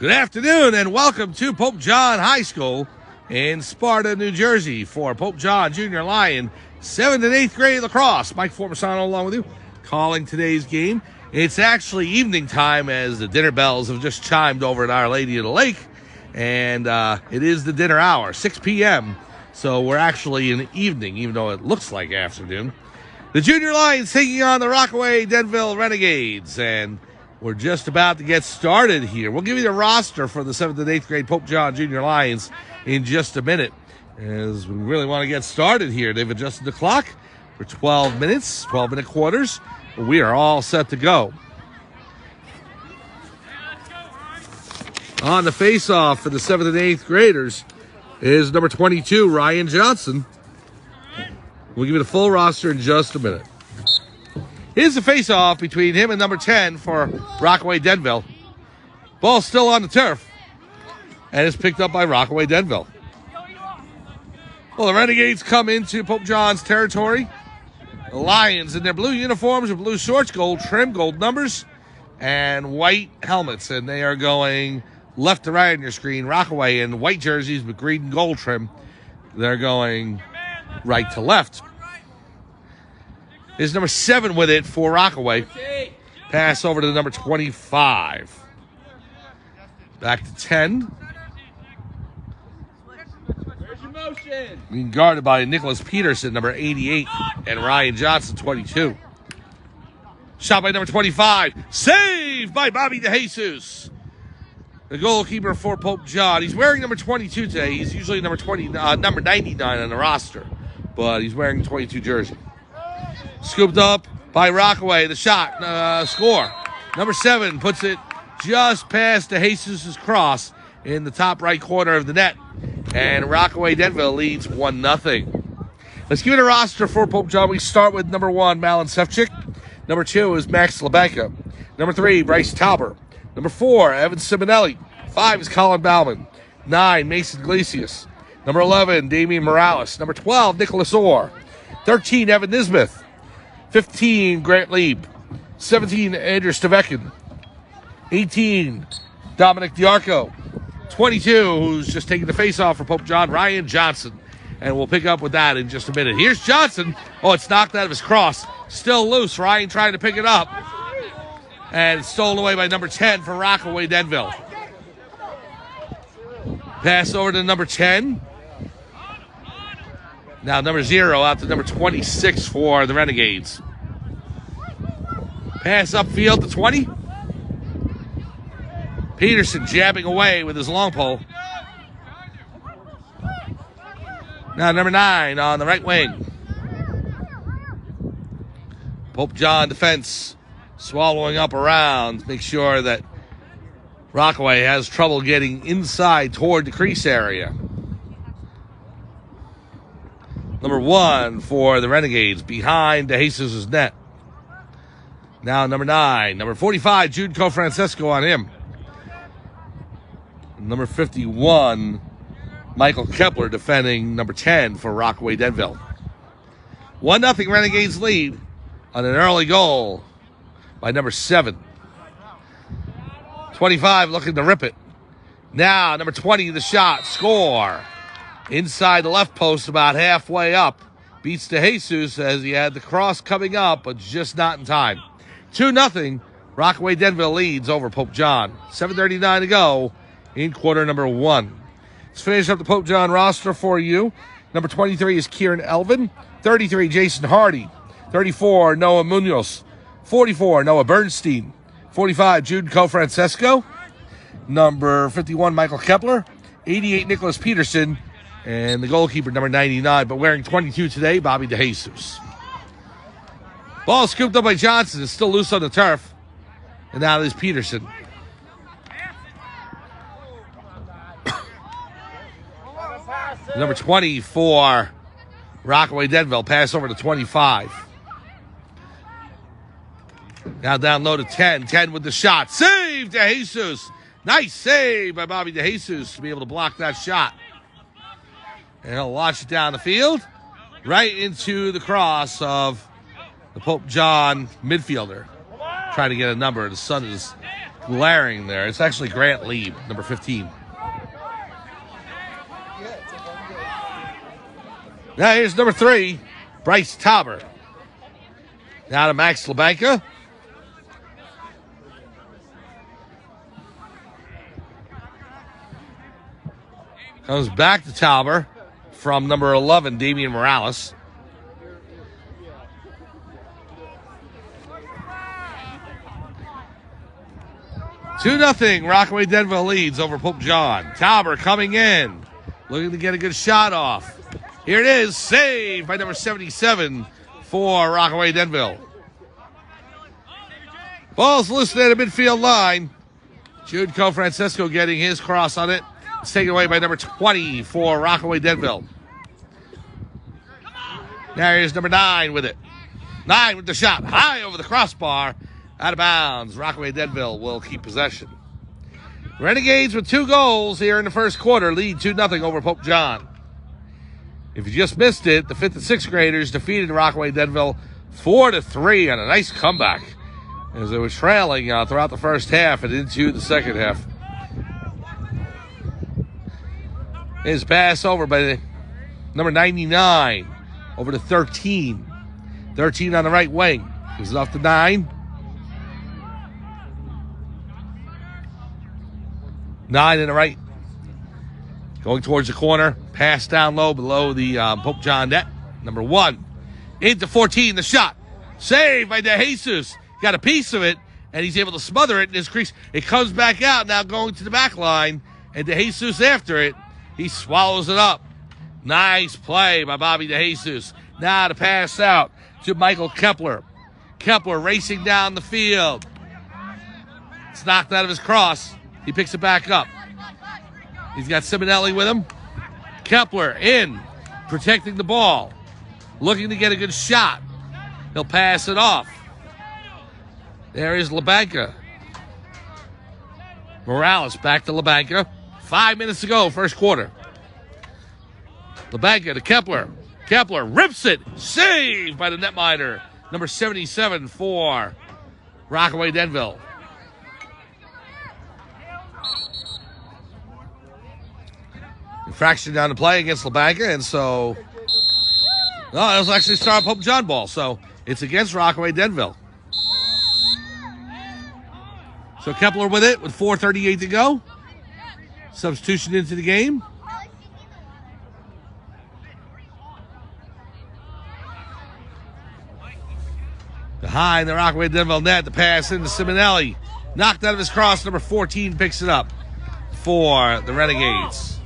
Good afternoon and welcome to Pope John High School in Sparta, New Jersey for Pope John Junior Lion 7th and 8th grade lacrosse. Mike Formasano along with you, calling today's game. It's actually evening time as the dinner bells have just chimed over at Our Lady of the Lake, and it is the dinner hour, 6 p.m., so we're actually in the evening, even though it looks like afternoon. The Junior Lions taking on the Rockaway Denville Renegades, and we're just about to get started here. We'll give you the roster for the 7th and 8th grade Pope John Junior Lions in just a minute, as we really want to get started here. They've adjusted the clock for 12 minutes, 12-minute quarters. We are all set to go. On the face-off for the 7th and 8th graders is number 22, Ryan Johnson. We'll give you the full roster in just a minute. Here's the face-off between him and number 10 for Rockaway Denville. Ball still on the turf, and it's picked up by Rockaway Denville. Well, the Renegades come into Pope John's territory. The Lions in their blue uniforms with blue shorts, gold trim, gold numbers, and white helmets. And they are going left to right on your screen. Rockaway in white jerseys with green and gold trim. They're going right to left. Is number 7 with it for Rockaway. Pass over to the number 25. Back to 10. Being guarded by Nicholas Peterson, number 88, and Ryan Johnson, 22. Shot by number 25. Saved by Bobby DeJesus, the goalkeeper for Pope John. He's wearing number 22 today. He's usually number 99 on the roster, but he's wearing 22 jersey. Scooped up by Rockaway. The shot, score. Number 7 puts it just past DeJesus' cross in the top right corner of the net. And Rockaway Denville leads 1-0. Let's give it a roster for Pope John. We start with number 1, Malin Sefcik. Number 2 is Max Lebanka. Number 3, Bryce Tauber. Number 4, Evan Simonelli. 5 is Colin Bauman. 9, Mason Iglesias. Number 11, Damian Morales. Number 12, Nicholas Orr. 13, Evan Nismith. 15, Grant Lieb. 17, Andrew Stavekin. 18, Dominic Diarco. 22, who's just taking the face off for Pope John, Ryan Johnson. And we'll pick up with that in just a minute. Here's Johnson. Oh, it's knocked out of his cross. Still loose. Ryan trying to pick it up. And it's stolen away by number 10 for Rockaway Denville. Pass over to number 10. Now number 0 out to number 26 for the Renegades. Pass upfield to 20. Peterson jabbing away with his long pole. Now number 9 on the right wing. Pope John defense swallowing up around. Make sure that Rockaway has trouble getting inside toward the crease area. Number 1 for the Renegades behind DeJesus' net. Now number 9. Number 45, Jude Cofrancesco on him. Number 51, Michael Kepler defending number 10 for Rockaway Denville. 1-0 Renegades lead on an early goal by number 7. 25 looking to rip it. Now number 20, the shot, score. Inside the left post about halfway up. Beats DeJesus as he had the cross coming up, but just not in time. 2-0, Rockaway Denville leads over Pope John. 7:39 to go in quarter number 1. Let's finish up the Pope John roster for you. Number 23 is Kieran Elvin. 33, Jason Hardy. 34, Noah Munoz. 44, Noah Bernstein. 45, Jude Cofrancesco. Number 51, Michael Kepler. 88, Nicholas Peterson. And the goalkeeper, number 99, but wearing 22 today, Bobby DeJesus. Ball scooped up by Johnson. It's still loose on the turf. And now there's Peterson. Number 20 for Rockaway Denville. Pass over to 25. Now down low to 10. 10 with the shot. Save DeJesus. Nice save by Bobby DeJesus to be able to block that shot. And he'll launch it down the field. Right into the cross of the Pope John midfielder. Trying to get a number. The sun is glaring there. It's actually Grant Lieb, number 15. Now here's number 3, Bryce Tauber. Now to Max Labanka. Comes back to Tauber from number 11, Damian Morales. Two 0 Rockaway Denville leads over Pope John. Tauber coming in, looking to get a good shot off. Here it is, saved by number 77 for Rockaway Denville. Ball's loose at the midfield line. Jude Cofrancesco getting his cross on it. It's taken away by number 20 for Rockaway Denville. Now here's number 9 with it. 9 with the shot, high over the crossbar. Out of bounds. Rockaway Denville will keep possession. Renegades with 2 goals here in the first quarter lead 2-0 over Pope John. If you just missed it, the 5th and 6th graders defeated Rockaway Denville 4-3 on a nice comeback as they were trailing throughout the first half and into the second half. His pass over by number 99 over to 13. 13 on the right wing. Gives it off to 9. 9 in the right. Going towards the corner. Pass down low below the Pope John net. Number 1. Into 14. The shot. Saved by De Jesus. Got a piece of it, and he's able to smother it in his crease. It comes back out now going to the back line, and De Jesus after it. He swallows it up. Nice play by Bobby De Jesus. Now to pass out to Michael Kepler. Kepler racing down the field. It's knocked out of his cross. He picks it back up. He's got Simonelli with him. Kepler in, protecting the ball. Looking to get a good shot. He'll pass it off. There is Labanka. Morales back to Labanka. 5 minutes to go, first quarter. Labanka to Kepler. Kepler rips it. Saved by the netminder. Number 77 for Rockaway Denville. Infraction down to play against Labanka, and so... No, it was actually Star Pope John ball, so it's against Rockaway Denville. So Kepler with it with 4:38 to go. Substitution into the game. Behind the Rockaway Denville net, the pass into Simonelli. Knocked out of his cross, number 14 picks it up for the Renegades.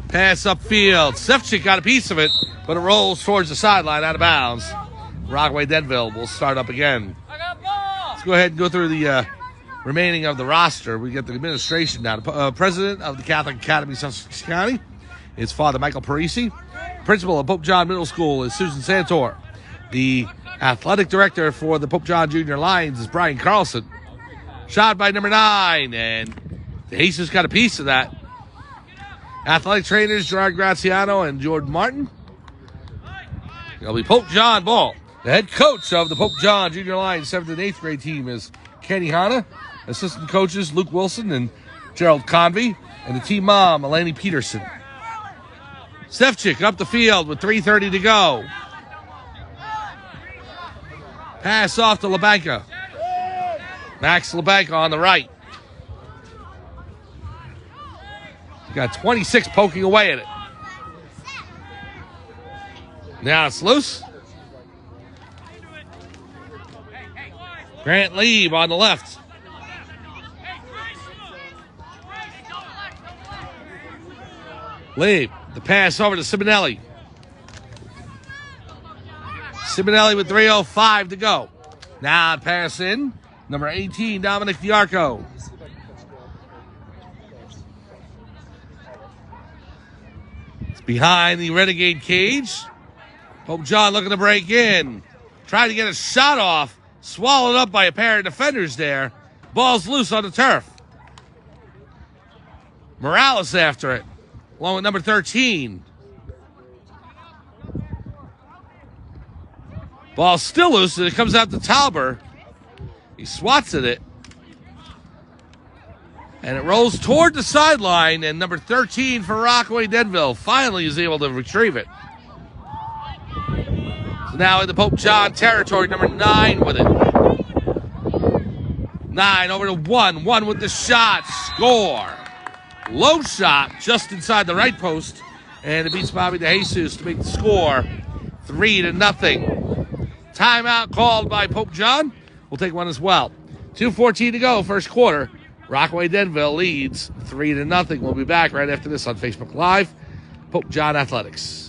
Pass upfield. Sefcik got a piece of it, but it rolls towards the sideline out of bounds. Rockaway Denville will start up again. Let's go ahead and go through the remaining of the roster. We get the administration now. The president of the Catholic Academy of Sussex County is Father Michael Parisi. Principal of Pope John Middle School is Susan Santor. The athletic director for the Pope John Junior Lions is Brian Carlson. Shot by number 9, and Jesus got a piece of that. Athletic trainers Gerard Graziano and Jordan Martin. It'll be Pope John ball. The head coach of the Pope John Junior Lions 7th and 8th grade team is Kenny Hanna. Assistant coaches Luke Wilson and Gerald Convey. And the team mom, Eleni Peterson. Sefcik up the field with 3:30 to go. Pass off to Labanka. Max Labanka on the right. Got 26 poking away at it. Now it's loose. Grant Lieb on the left. Lieb, the pass over to Simonelli. Simonelli with 3:05 to go. Now pass in. Number 18, Dominic Diarco. It's behind the Renegade cage. Pope John looking to break in. Trying to get a shot off. Swallowed up by a pair of defenders there. Ball's loose on the turf. Morales after it, along with number 13. Ball still loose, and it comes out to Tauber. He swats at it. And it rolls toward the sideline, and number 13 for Rockaway Denville finally is able to retrieve it. So now in the Pope John territory, number 9 with it. 9 over to 1. 1 with the shot. Score. Low shot just inside the right post. And it beats Bobby DeJesus to make the score 3-0. Timeout called by Pope John. We'll take one as well. 2:14 to go, first quarter. Rockaway Denville leads 3-0. We'll be back right after this on Facebook Live. Pope John Athletics.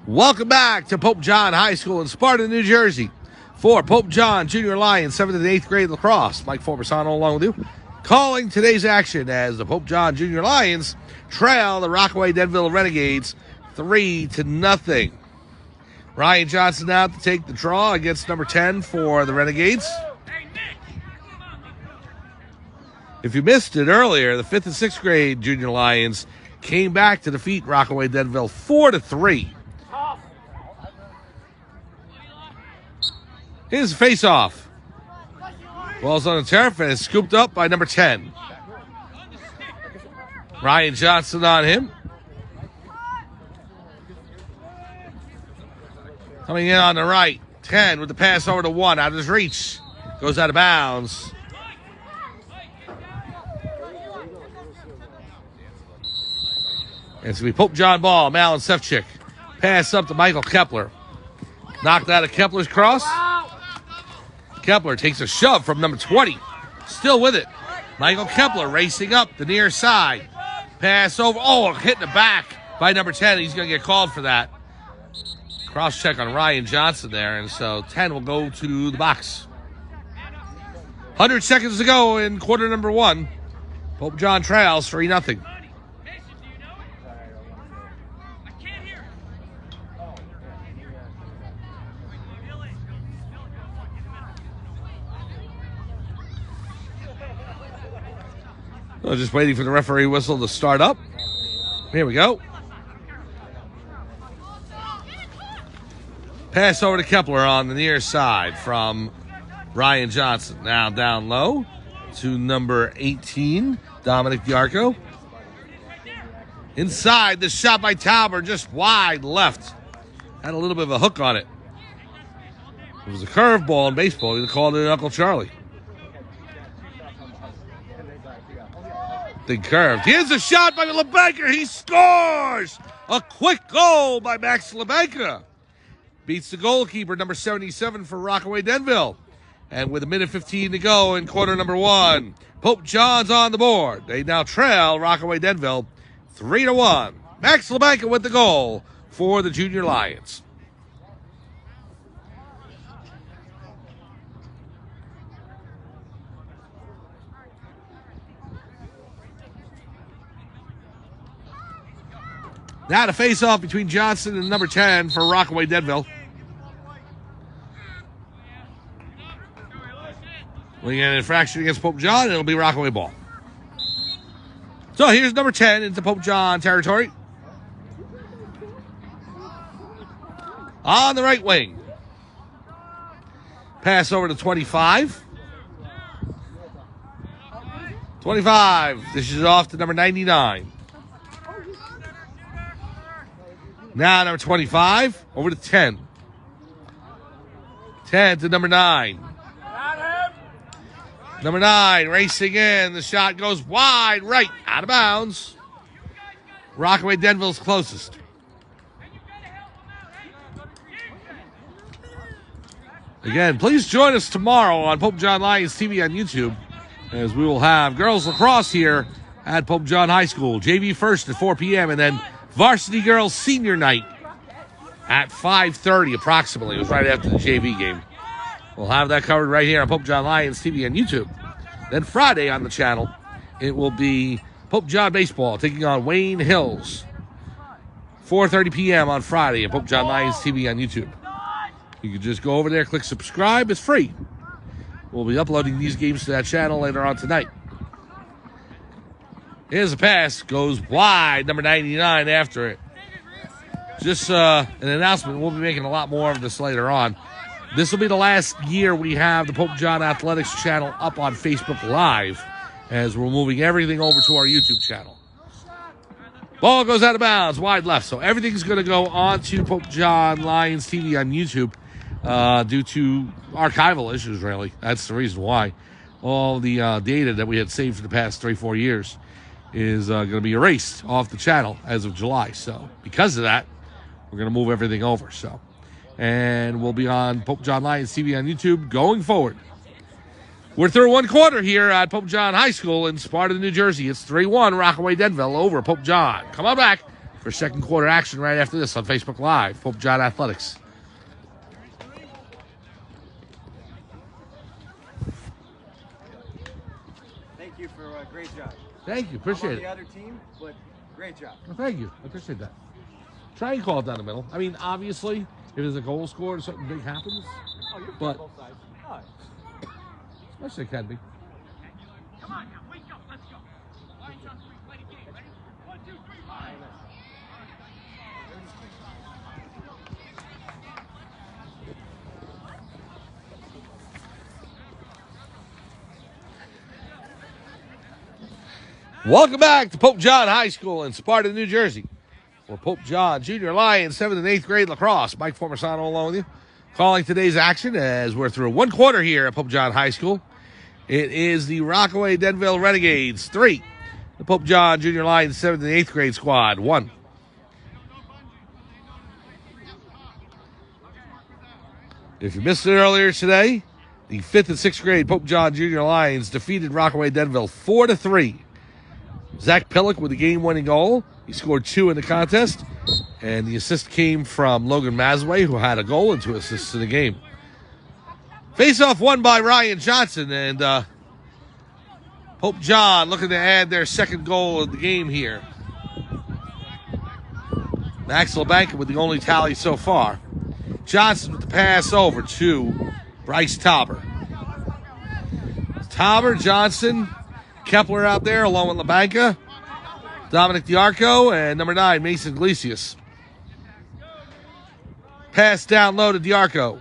Welcome back to Pope John High School in Sparta, New Jersey. For Pope John Junior Lions, 7th and 8th grade lacrosse. Mike Forbesano along with you. Calling today's action as the Pope John Junior Lions trail the Rockaway Denville Renegades 3-0. Ryan Johnson out to take the draw against number 10 for the Renegades. If you missed it earlier, the 5th and 6th grade Junior Lions came back to defeat Rockaway Denville 4-3. Here's the face-off. Ball's on the turf and it's scooped up by number 10. Ryan Johnson on him. Coming in on the right. 10 with the pass over to 1. Out of his reach. Goes out of bounds. It's going to be Pope John ball. Malin Sefcik. Pass up to Michael Kepler. Knocked out of Kepler's cross. Kepler takes a shove from number 20. Still with it. Michael Kepler racing up the near side. Pass over. Oh, hit in the back by number 10. He's going to get called for that. Cross check on Ryan Johnson there. And so 10 will go to the box. 100 seconds to go in quarter number 1. Pope John trails 3-0. Just waiting for the referee whistle to start up. Here we go. Pass over to Kepler on the near side from Ryan Johnson. Now down low to number 18, Dominic Diarco. Inside, the shot by Tauber, just wide left. Had a little bit of a hook on it. It was a curveball in baseball. He called it Uncle Charlie. Big curve. Here's a shot by LeBanker. He scores! A quick goal by Max LeBanker. Beats the goalkeeper, number 77 for Rockaway Denville. And with 1:15 to go in quarter number 1, Pope John's on the board. They now trail Rockaway Denville 3-1. Max LeBanker with the goal for the Junior Lions. Now the face-off between Johnson and number 10 for Rockaway Denville. We get an infraction against Pope John, and it'll be Rockaway ball. So here's number 10 into Pope John territory. On the right wing. Pass over to 25. 25. This is off to number 99. Now number 25, over to 10. 10 to number 9. Number 9 racing in. The shot goes wide right, out of bounds. Rockaway Denville's closest. Again, please join us tomorrow on Pope John Lions TV on YouTube, as we will have girls lacrosse here at Pope John High School. JV first at 4 p.m. and then varsity girls senior night at 5:30 approximately. It was right after the JV game. We'll have that covered right here on Pope John Lions TV on YouTube. Then Friday on the channel, it will be Pope John Baseball taking on Wayne Hills. 4:30 p.m. on Friday at Pope John Lions TV on YouTube. You can just go over there, click subscribe. It's free. We'll be uploading these games to that channel later on tonight. Here's a pass. Goes wide. Number 99 after it. Just an announcement. We'll be making a lot more of this later on. This will be the last year we have the Pope John Athletics channel up on Facebook Live, as we're moving everything over to our YouTube channel. Ball goes out of bounds, wide left. So everything's going to go on to Pope John Lions TV on YouTube due to archival issues, really. That's the reason why. All the data that we had saved for the past 3-4 years is going to be erased off the channel as of July. So because of that, we're going to move everything over. And we'll be on Pope John Lions TV on YouTube going forward. We're through one quarter here at Pope John High School in Sparta, New Jersey. It's 3-1, Rockaway Denville over Pope John. Come on back for second quarter action right after this on Facebook Live, Pope John Athletics. Thank you for a great job. Thank you, appreciate it. The other team, but great job. Well, thank you, I appreciate that. Try and call it down the middle. I mean, obviously, if there's a goal scored or something big happens, but Both sides. All right. yes, it can be. Come on now, wake up, let's go. Lions on 3, play the game, ready? 1, 2, 3, Lions. Welcome back to Pope John High School in Sparta, New Jersey. For Pope John Junior Lions, 7th and 8th grade lacrosse. Mike Formasano along with you. Calling today's action as we're through one quarter here at Pope John High School. It is the Rockaway Denville Renegades 3. The Pope John Junior Lions 7th and 8th grade squad 1. If you missed it earlier today, the 5th and 6th grade Pope John Junior Lions defeated Rockaway Denville 4-3. Zach Pillock with the game-winning goal. He scored 2 in the contest, and the assist came from Logan Mazway, who had a goal and 2 assists in the game. Face-off won by Ryan Johnson, and Pope John looking to add their second goal of the game here. Max LeBanca with the only tally so far. Johnson with the pass over to Bryce Tauber. Tauber, Johnson, Kepler out there along with LeBanca. Dominic DiArco and number 9, Mason Iglesias. Pass down low to DiArco.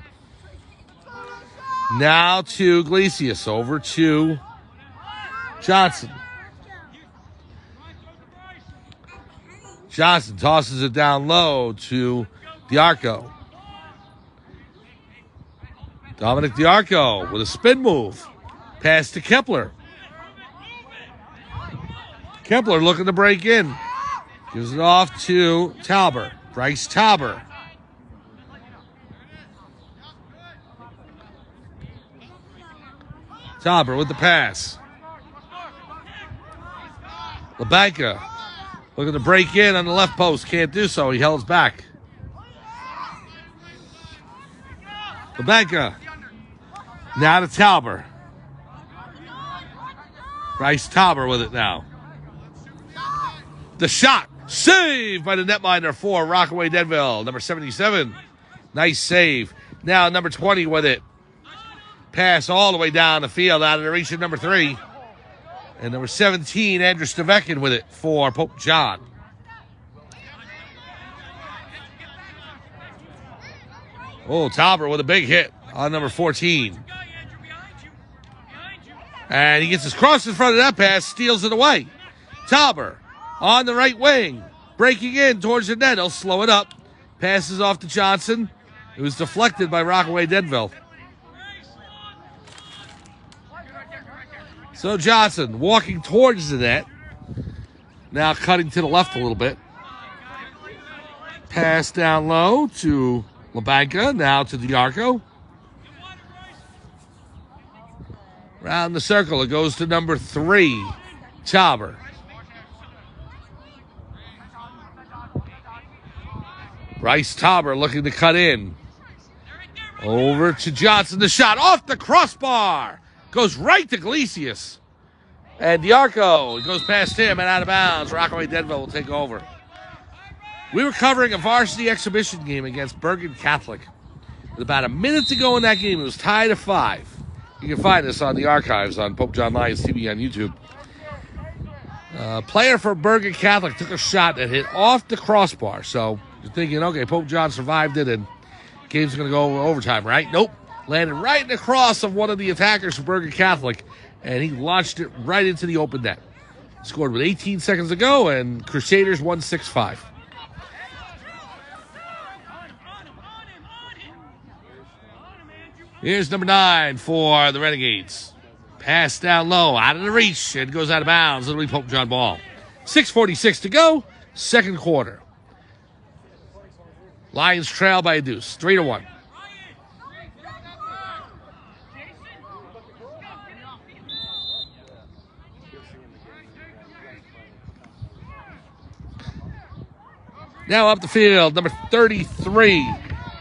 Now to Iglesias, over to Johnson. Johnson tosses it down low to DiArco. Dominic DiArco with a spin move. Pass to Kepler. Kepler looking to break in. Gives it off to Tauber. Bryce Tauber. Tauber with the pass. LeBanca looking to break in on the left post. Can't do so. He held back. LeBanca. Now to Tauber. Bryce Tauber with it now. The shot. Saved by the netminder for Rockaway Denville. Number 77. Nice save. Now number 20 with it. Pass all the way down the field out of the reach of number 3. And number 17, Andrew Stavekin with it for Pope John. Oh, Tauber with a big hit on number 14. And he gets his cross in front of that pass, steals it away. Tauber on the right wing, breaking in towards the net. He'll slow it up. Passes off to Johnson. It was deflected by Rockaway Denville. So Johnson walking towards the net. Now cutting to the left a little bit. Pass down low to LeBanca. Now to DiArco. Around the circle, it goes to number 3, Tauber. Bryce Tauber looking to cut in. Over to Johnson, the shot off the crossbar. Goes right to Galicius. And Diarco goes past him and out of bounds. Rockaway Denville will take over. We were covering a varsity exhibition game against Bergen Catholic. With about a minute to go in that game, it was tied at 5. You can find this on the archives on Pope John Lyons TV on YouTube. Player for Bergen Catholic took a shot that hit off the crossbar. So you're thinking, okay, Pope John survived it and game's going to go overtime, right? Nope. Landed right in the cross of one of the attackers for Bergen Catholic, and he launched it right into the open net. Scored with 18 seconds to go, and Crusaders won 6-5. Here's number 9 for the Renegades. Pass down low, out of the reach, and goes out of bounds. It'll be Pope John ball. 6:46 to go, second quarter. Lions trail by a deuce, 3-1. Now up the field, number 33,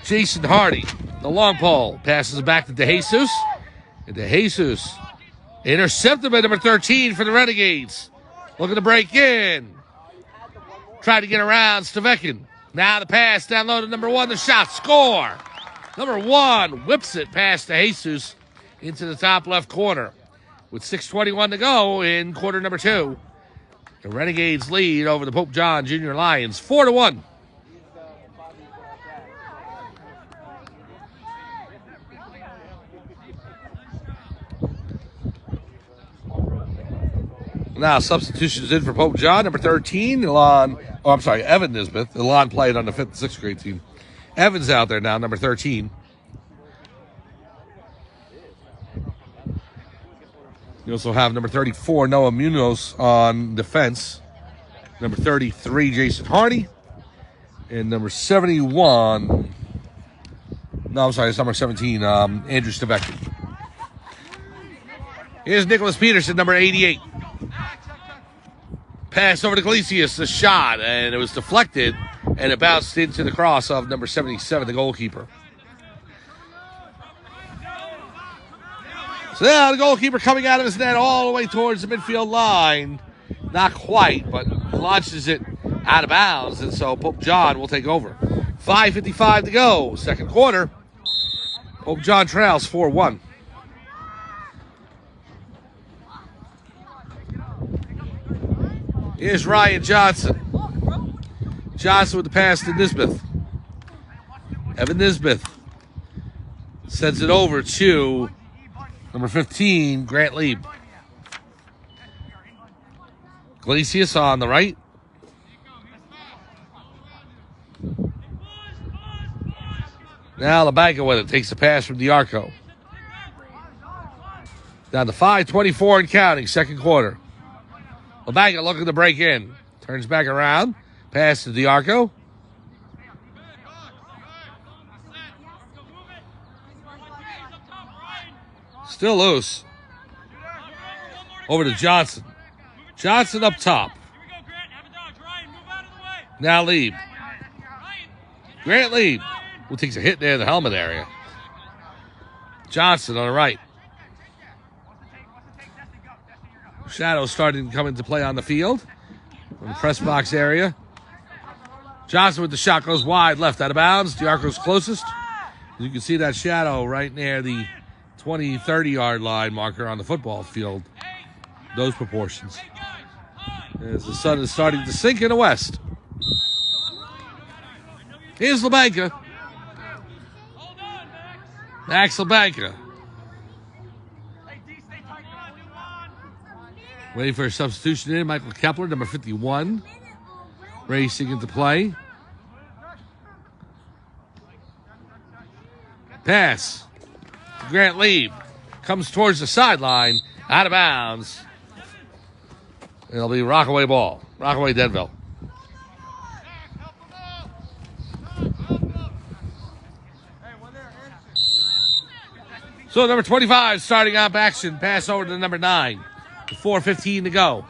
Jason Hardy. The long pole passes it back to DeJesus. And DeJesus intercepted by number 13 for the Renegades. Looking to break in. Tried to get around Stavekin. Now the pass down low to number 1, the shot, score. Number 1 whips it past DeJesus into the top left corner. With 6:21 to go in quarter number 2. The Renegades lead over the Pope John Junior Lions, 4-1. Now substitutions in for Pope John. Number 13, Evan Nisbeth. Elon played on the 5th and 6th grade team. Evan's out there now, number 13. You also have number 34, Noah Munoz on defense. Number 33, Jason Hardy. And number 71, it's number 17, Andrew Stavekin. Here's Nicholas Peterson, number 88. Pass over to Galicius, the shot, and it was deflected, and it bounced into the cross of number 77, the goalkeeper. So now the goalkeeper coming out of his net all the way towards the midfield line. Not quite, but launches it out of bounds, and so Pope John will take over. 5:55 to go, second quarter. Pope John trails 4-1. Here's Ryan Johnson. Johnson with the pass to Nisbeth. Evan Nisbeth sends it over to number 15, Grant Lieb. Galicius on the right. Now LaBanca with it. Takes the pass from Diarco. Down to 5:24 and counting, second quarter. LaBanca looking to break in. Turns back around. Pass to Diarco. Still loose. Over to Johnson. Johnson up top. Now Lieb. Grant Lieb, who takes a hit there in the helmet area. Johnson on the right. Shadows starting to come into play on the field. In the press box area. Johnson with the shot goes wide, left out of bounds. Diarco's closest. You can see that shadow right near the 20, 30-yard line marker on the football field. Those proportions. As the sun is starting to sink in the west. Here's LaBanca. Max LaBanca. Waiting for a substitution in. Michael Kepler, number 51. Racing into play. Pass to Grant Lieb. Comes towards the sideline. Out of bounds. It'll be Rockaway ball. Rockaway Denville. So number 25 starting up action. Pass over to number 9. 4:15 to go.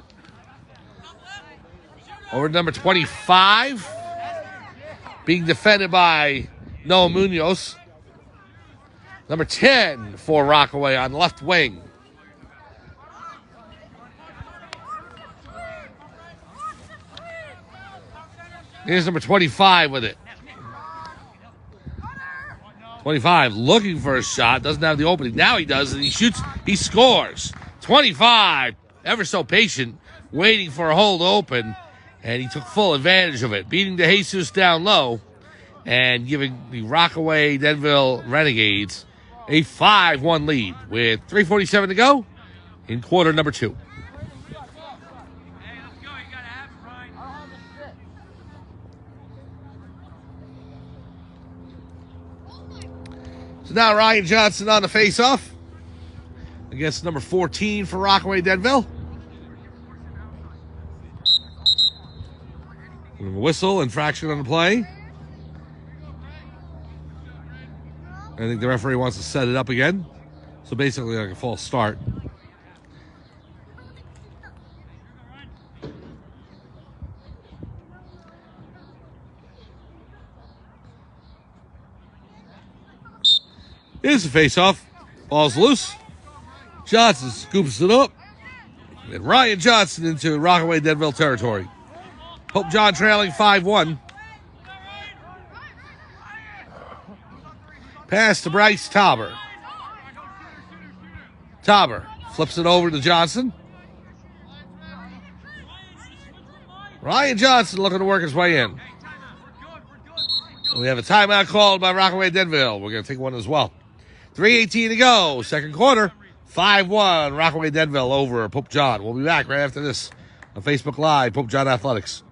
Over to number 25. Being defended by Noah Munoz. Number 10 for Rockaway on left wing. Here's number 25 with it. 25 looking for a shot. Doesn't have the opening. Now he does, and he shoots. He scores. 25, ever so patient, waiting for a hole to open, and he took full advantage of it, beating the Jesus down low and giving the Rockaway Denville Renegades a 5-1 lead with 3:47 to go in quarter number 2. So now Ryan Johnson on the face-off against number 14 for Rockaway Denville. We have a whistle, infraction on the play. I think the referee wants to set it up again. So basically like a false start. Here's the face-off. Ball's loose. Johnson scoops it up. And Ryan Johnson into Rockaway Denville territory. Pope John trailing 5-1. Pass to Bryce Tauber. Tauber flips it over to Johnson. Ryan Johnson looking to work his way in. We have a timeout called by Rockaway Denville. We're going to take one as well. 3:18 to go, second quarter. 5-1, Rockaway Denville over Pope John. We'll be back right after this on Facebook Live, Pope John Athletics.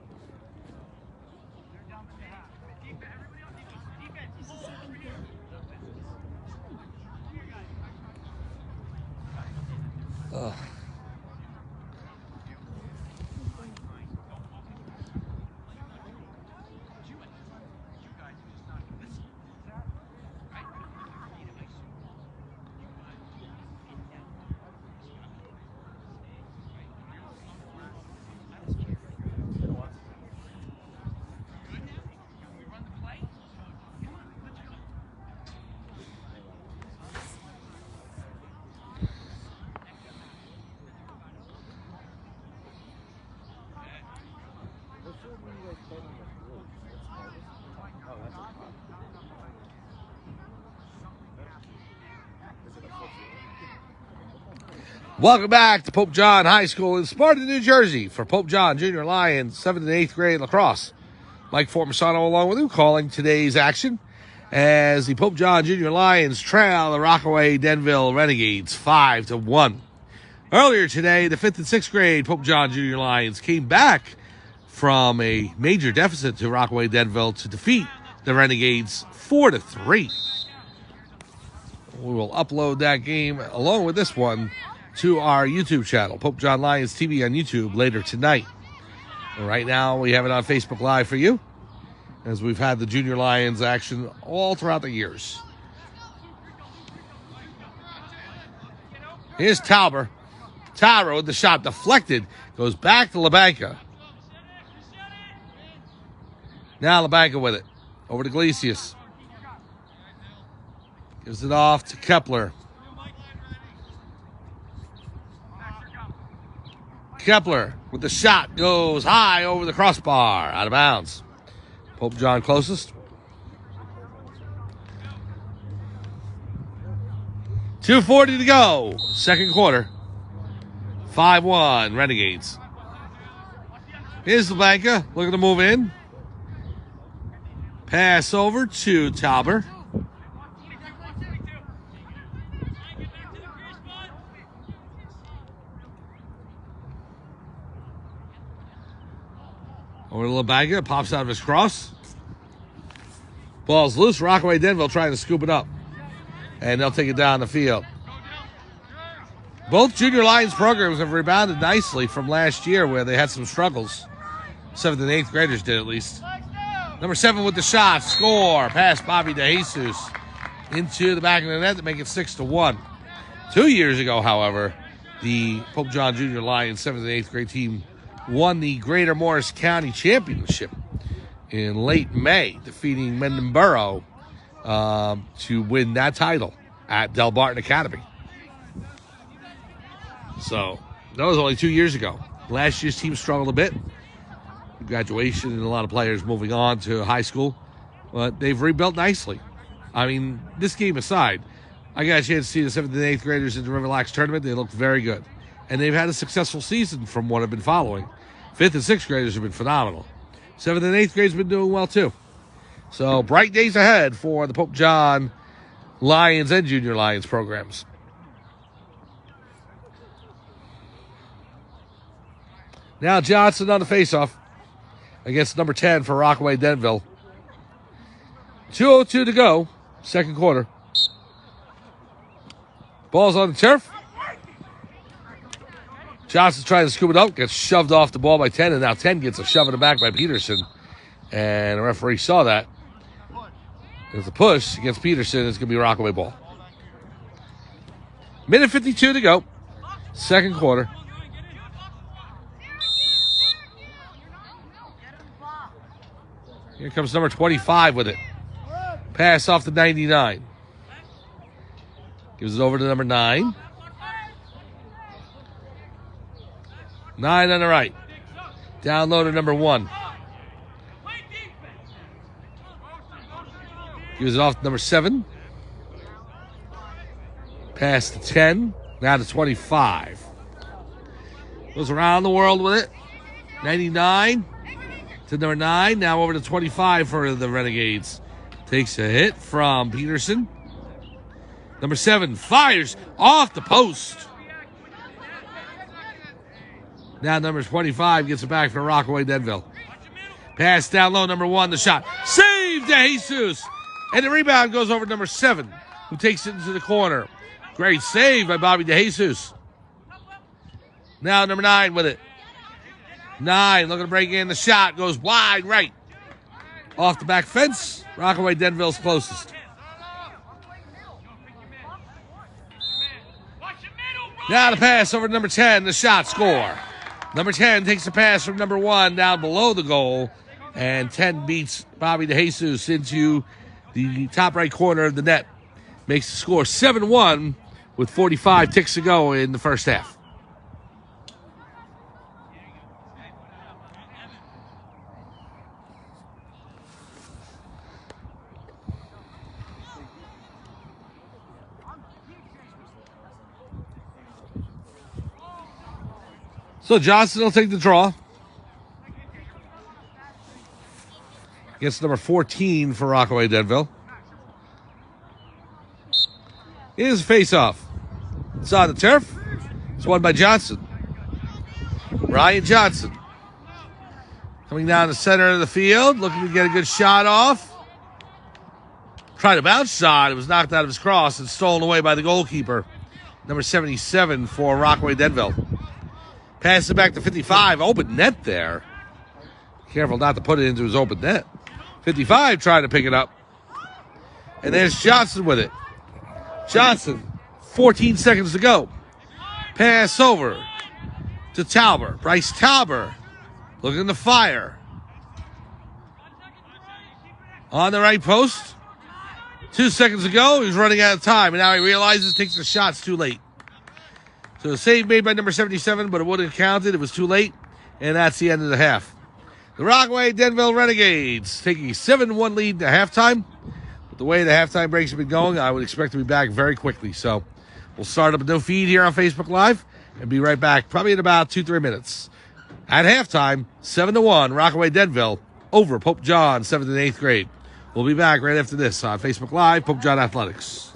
Welcome back to Pope John High School in Sparta, New Jersey for Pope John Junior Lions 7th and 8th grade lacrosse. Mike Formasano along with you calling today's action as the Pope John Junior Lions trail the Rockaway Denville Renegades 5-1. Earlier today, the 5th and 6th grade Pope John Junior Lions came back from a major deficit to Rockaway Denville to defeat the Renegades 4-3. We will upload that game along with this one to our YouTube channel, Pope John Lions TV on YouTube, later tonight. And right now, we have it on Facebook Live for you, as we've had the Junior Lions action all throughout the years. Here's Tauber. Tauber with the shot deflected, goes back to LaBanca. Now LaBanca with it, over to Iglesias. Gives it off to Kepler. Kepler with the shot goes high over the crossbar, out of bounds. Pope John closest. 2:40 to go, second quarter. 5-1 Renegades. Here's LaBanca looking to move in. Pass over to Tauber. Over to LaBanca, pops out of his cross. Ball's loose. Rockaway Denville trying to scoop it up. And they'll take it down the field. Both Junior Lions programs have rebounded nicely from last year where they had some struggles. 7th and 8th graders did at least. Number 7 with the shot. Score. Pass Bobby DeJesus. into the back of the net to make it 6-1. 2 years ago, however, the Pope John Junior Lions 7th and 8th grade team won the Greater Morris County Championship in late May, defeating Mendon Borough to win that title at Del Barton Academy. So that was only 2 years ago. Last year's team struggled a bit. Graduation and a lot of players moving on to high school. But they've rebuilt nicely. I mean, this game aside, I got a chance to see the 7th and 8th graders in the River Lacs tournament. They looked very good. And they've had a successful season from what I've been following. 5th and 6th graders have been phenomenal. 7th and 8th grades have been doing well too. So bright days ahead for the Pope John Lions and Junior Lions programs. Now Johnson on the faceoff against number 10 for Rockaway Denville. 2:02 to go, second quarter. Ball's on the turf. Johnson's trying to scoop it up, gets shoved off the ball by 10, and now 10 gets a shove in the back by Peterson. And the referee saw that. There's a push against Peterson. It's going to be a Rockaway ball. Minute 52 to go, second quarter. Here comes number 25 with it. Pass off to 99. Gives it over to number 9. 9 on the right. Down low to number 1. Gives it off to number 7. Pass to 10. Now to 25. Goes around the world with it. 99 to number 9. Now over to 25 for the Renegades. Takes a hit from Peterson. Number 7 fires off the post. Now number 25 gets it back for Rockaway Denville. Pass down low, number 1, the shot. Save to Jesus. And the rebound goes over to number 7, who takes it into the corner. Great save by Bobby DeJesus. Now number 9 with it. 9 looking to break in. The shot goes wide right. Off the back fence. Rockaway Denville's closest. Now the pass over to number 10. The shot, score. Number 10 takes the pass from number 1 down below the goal. And 10 beats Bobby DeJesus into the top right corner of the net. Makes the score 7-1 with 45 ticks to go in the first half. So Johnson will take the draw. Gets number 14 for Rockaway Denville. Here's a face-off. It's on the turf. It's won by Johnson. Ryan Johnson. Coming down the center of the field, looking to get a good shot off. Tried a bounce shot. It was knocked out of his cross and stolen away by the goalkeeper. Number 77 for Rockaway Denville. Pass it back to 55. Open net there. Careful not to put it into his open net. 55 trying to pick it up. And there's Johnson with it. Johnson, 14 seconds to go. Pass over to Tauber. Bryce Tauber looking to fire. On the right post. 2 seconds ago, he's running out of time. And now he realizes takes the shots too late. So a save made by number 77, but it wouldn't have counted. It was too late. And that's the end of the half. The Rockaway Denville Renegades taking a 7-1 lead to halftime. But the way the halftime breaks have been going, I would expect to be back very quickly. So we'll start up a new feed here on Facebook Live and be right back probably in about 2-3 minutes. At halftime, 7-1, Rockaway Denville over Pope John, 7th and 8th grade. We'll be back right after this on Facebook Live, Pope John Athletics.